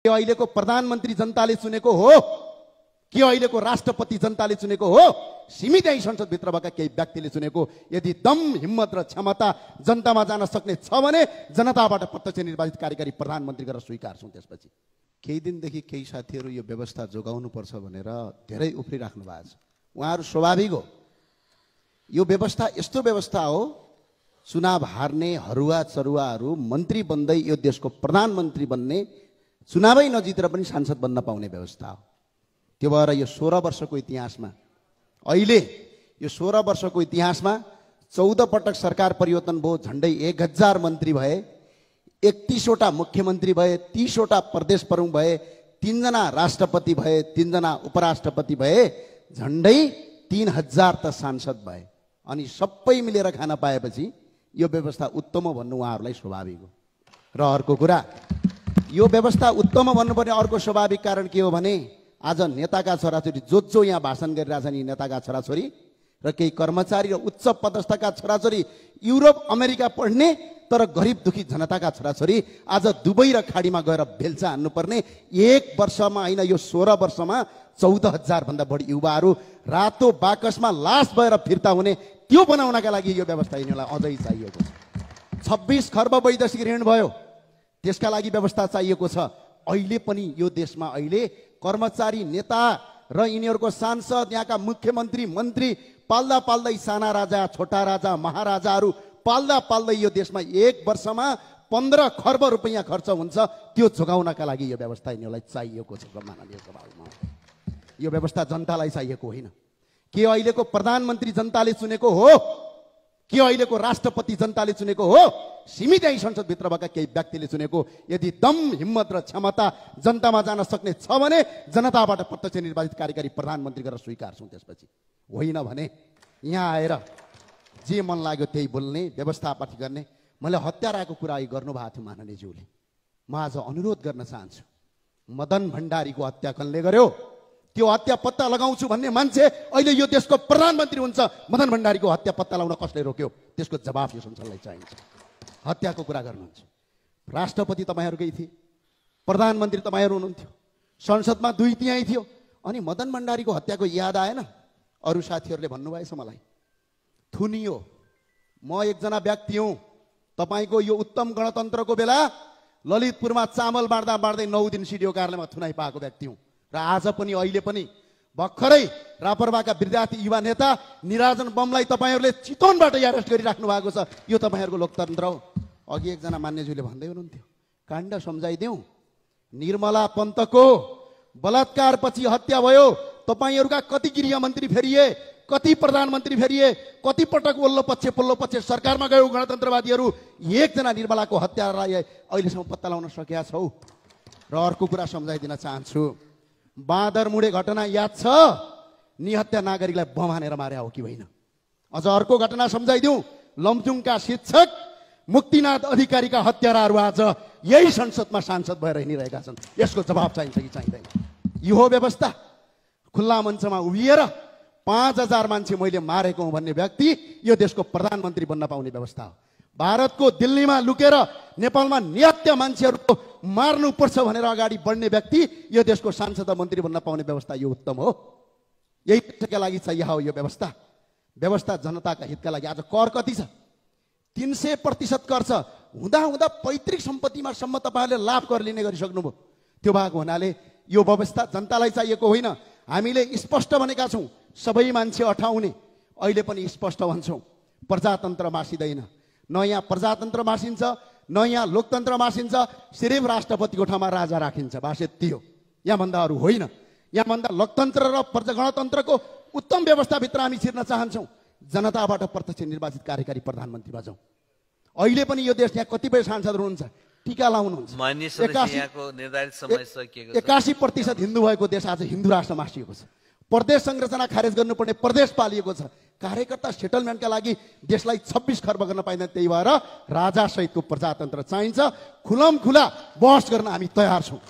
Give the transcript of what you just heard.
के अहिलेको प्रधानमन्त्री जनताले चुनेको हो कि अहिलेको राष्ट्रपति जनताले चुनेको हो सीमित संसदभित्र भएका केही व्यक्तिले चुनेको? यदि दम हिम्मत र क्षमता जनतामा जान सक्ने छ भने जनताबाट प्रत्यक्ष निर्वाचित कार्यकारी प्रधानमन्त्री गरेर स्वीकार्छौँ। त्यसपछि केही दिनदेखि केही साथीहरू यो व्यवस्था जोगाउनुपर्छ भनेर धेरै उफ्रिराख्नु भएको छ। उहाँहरू स्वाभाविक हो, यो व्यवस्था यस्तो व्यवस्था हो चुनाव हार्ने हरुवा चरुवाहरू मन्त्री बन्दै यो देशको प्रधानमन्त्री बन्ने, चुनावै नजितेर पनि सांसद बन्न पाउने व्यवस्था हो। त्यो भएर यो 16 वर्षको इतिहासमा अहिले यो 16 वर्षको इतिहासमा 14 पटक सरकार परिवर्तन भयो, झन्डै 1000 मन्त्री भए, 31 वटा मुख्यमन्त्री भए, 30 वटा प्रदेश प्रमुख भए, 3 जना राष्ट्रपति भए, 3 जना उपराष्ट्रपति भए, झन्डै 3000 त सांसद भए। अनि सबै मिलेर खान पाएपछि यो व्यवस्था उत्तम हो भन्नु उहाँहरूलाई स्वाभाविक हो। र अर्को कुरा, यो व्यवस्था उत्तम भन्नुपर्ने अर्को स्वाभाविक कारण के हो भने आज नेताका छोराछोरी जो यहाँ भाषण गरिरहेछन्, यी नेताका छोराछोरी र केही कर्मचारी र उच्च पदस्थका छोराछोरी युरोप अमेरिका पढ्ने तर गरिब दुखी जनताका छोराछोरी आज दुबई र खाडीमा गएर बेल्चा हान्नुपर्ने, 1 वर्षमा होइन यो 16 वर्षमा 14,000 भन्दा बढी युवाहरू रातो बाकसमा लास भएर फिर्ता हुने, त्यो बनाउनका लागि यो व्यवस्था यिनीहरूलाई अझै चाहिएको छ। 26 खर्ब वैदेशिक ऋण भयो, त्यसका लागि व्यवस्था चाहिएको छ। अहिले पनि यो देशमा अहिले कर्मचारी, नेता र यिनीहरूको सांसद, यहाँका मुख्यमन्त्री, मन्त्री पाल्दा पाल्दै साना राजा, छोटा राजा, महाराजाहरू पाल्दा पाल्दै यो देशमा 1 वर्षमा 15 खर्ब रुपैयाँ खर्च हुन्छ। त्यो जोगाउनका लागि यो व्यवस्था यिनीहरूलाई चाहिएको छ। माननीय सभामा यो व्यवस्था जनतालाई चाहिएको होइन। के अहिलेको प्रधानमन्त्री जनताले चुनेको हो कि अहिलेको राष्ट्रपति जनताले चुनेको हो सीमित संसदभित्र भएका केही व्यक्तिले चुनेको? यदि दम हिम्मत र क्षमता जनतामा जान सक्ने छ भने जनताबाट प्रत्यक्ष निर्वाचित कार्यकारी प्रधानमन्त्री गरेर स्वीकार्छौँ। त्यसपछि होइन भने यहाँ आएर जे मन लाग्यो त्यही बोल्ने, व्यवस्थापाठी गर्ने। मैले हत्याराको कुरा गर्नुभएको थियो माननीयज्यूले, म आज अनुरोध गर्न चाहन्छु, मदन भण्डारीको हत्या कसले गर्यो त्यो हत्या पत्ता लगाउँछु भन्ने मान्छे अहिले यो देशको प्रधानमन्त्री हुन्छ। मदन भण्डारीको हत्या पत्ता लगाउन कसले रोक्यो? त्यसको जवाफ यो संसदलाई चाहिन्छ। हत्याको कुरा गर्नुहुन्छ, राष्ट्रपति तपाईँहरूकै थिए, प्रधानमन्त्री तपाईँहरू हुनुहुन्थ्यो, संसदमा 2 त्यहीँ थियो, अनि मदन भण्डारीको हत्याको याद आएन? अरू साथीहरूले भन्नुभएछ मलाई, थुनियो। म एकजना व्यक्ति हुँ, तपाईँको यो उत्तम गणतन्त्रको बेला ललितपुरमा चामल बाँड्दा बाँड्दै 9 दिन सिडिओ कार्यालयमा थुनाइ पाएको व्यक्ति हुँ। र आज पनि अहिले पनि भर्खरै रापरवाका विद्यार्थी युवा नेता निराजन बमलाई तपाईँहरूले चितवनबाट अरेस्ट गरिराख्नु भएको छ। यो तपाईँहरूको लोकतन्त्र हो। अघि एकजना मान्यज्यूले भन्दै हुनुहुन्थ्यो, काण्ड सम्झाइदेऊ, निर्मला पन्तको बलात्कारपछि हत्या भयो, तपाईँहरूका कति गृहमन्त्री फेरिए, कति प्रधानमन्त्री फेरिए, कति पटक वल्लो पक्ष सरकारमा गयो गणतन्त्रवादीहरू, एकजना निर्मलाको हत्यालाई अहिलेसम्म पत्ता लगाउन सकेका छौ? र अर्को कुरा सम्झाइदिन चाहन्छु, बाँदरमुडे घटना याद छ? निहत्या नागरिकलाई बम हानेर मारे हो कि होइन? अझ अर्को घटना सम्झाइदिउँ, लमजुङका शिक्षक मुक्तिनाथ अधिकारीका हत्याराहरू आज यही संसदमा सांसद भएर हिँडिरहेका छन्। यसको जवाब चाहिन्छ कि चाहिँदैन? यो हो व्यवस्था? खुल्ला मञ्चमा उभिएर 5000 मान्छे मैले मारेको हुँ भन्ने व्यक्ति यो देशको प्रधानमन्त्री बन्न पाउने व्यवस्था हो। भारतको दिल्लीमा लुकेर नेपालमा निहत्या मान्छेहरूको मार्नुपर्छ भनेर अगाडि बढ्ने व्यक्ति यो देशको सांसद मन्त्री बन्न पाउने व्यवस्था यो उत्तम हो। यही देशका लागि चाहिए हो यो व्यवस्था। व्यवस्था जनताका हितका लागि। आज कर कति छ? 300% कर छ। हुँदा हुँदा पैतृक सम्पत्तिमा सम्म तपाईँहरूले लाभ कर लिने गरिसक्नुभयो। त्यो भएको हुनाले यो व्यवस्था जनतालाई चाहिएको होइन। हामीले स्पष्ट भनेका छौँ, सबै मान्छे अठाउने। अहिले पनि स्पष्ट भन्छौँ, प्रजातन्त्र मासिँदैन। न यहाँ प्रजातन्त्र मासिन्छ, न यहाँ लोकतन्त्र मासिन्छ। सिर्फ राष्ट्रपतिको ठाउँमा राजा राखिन्छ, बास यति हो। यहाँभन्दा अरू होइन। यहाँभन्दा लोकतन्त्र र गणतन्त्रको उत्तम व्यवस्थाभित्र हामी छिर्न चाहन्छौँ। जनताबाट प्रत्यक्ष निर्वाचित कार्यकारी प्रधानमन्त्री बजाउँ। अहिले पनि यो देश यहाँ कतिपय सांसदहरू हुनुहुन्छ, टिका लाउनुहुन्छ। 81% हिन्दू भएको देश आज हिन्दू राष्ट्र मासिएको छ। प्रदेश संरचना खारेज गर्नुपर्ने प्रदेश पालिएको छ। कार्यकर्ता सेटलमेन्टका लागि देशलाई 26 खर्ब गर्न पाइँदैन। त्यही भएर राजा सहितको प्रजातन्त्र चाहिन्छ। खुलम खुला बहस गर्न हामी तयार छौँ।